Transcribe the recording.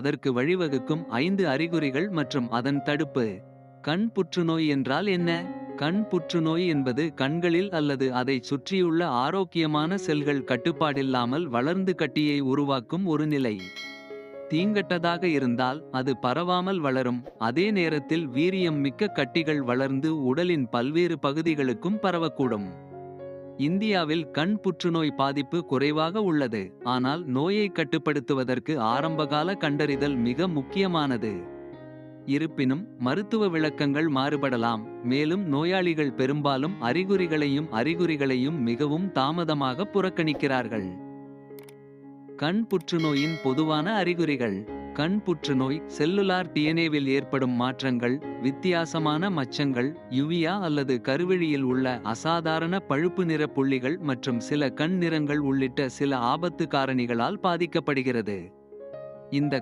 அதற்கு வழிவகுக்கும் 5 அறிகுறிகள் மற்றும் அதன் தடுப்பு. கண் புற்றுநோய் என்றால் என்ன? கண் புற்றுநோய் என்பது கண்களில் அல்லது அதைச் சுற்றியுள்ள ஆரோக்கியமான செல்கள் கட்டுப்பாடில்லாமல் வளர்ந்து கட்டியை உருவாக்கும் ஒரு நிலை. தீங்கட்டதாக இருந்தால் அது பரவாமல் வளரும். அதே நேரத்தில் வீரியம் மிக்க கட்டிகள் வளர்ந்து உடலின் பல்வேறு பகுதிகளுக்கும் பரவக்கூடும். இந்தியாவில் கண் புற்றுநோய் பாதிப்பு குறைவாக உள்ளது. ஆனால் நோயை கட்டுப்படுத்துவதற்கு ஆரம்பகால கண்டறிதல் மிக முக்கியமானது. இருப்பினும் மருத்துவ விளக்கங்கள் மாறுபடலாம். மேலும் நோயாளிகள் பெரும்பாலும் அறிகுறிகளையும் மிகவும் தாமதமாக புறக்கணிக்கிறார்கள். கண் புற்றுநோயின் பொதுவான அறிகுறிகள். கண் புற்றுநோய் செல்லுலார் டிஎன்ஏவில் ஏற்படும் மாற்றங்கள். வித்தியாசமான மச்சங்கள், யுவியா அல்லது கருவழியில் உள்ள அசாதாரண பழுப்பு நிற புள்ளிகள் மற்றும் சில கண் நிறங்கள் உள்ளிட்ட சில ஆபத்து காரணிகளால் பாதிக்கப்படுகிறது. இந்த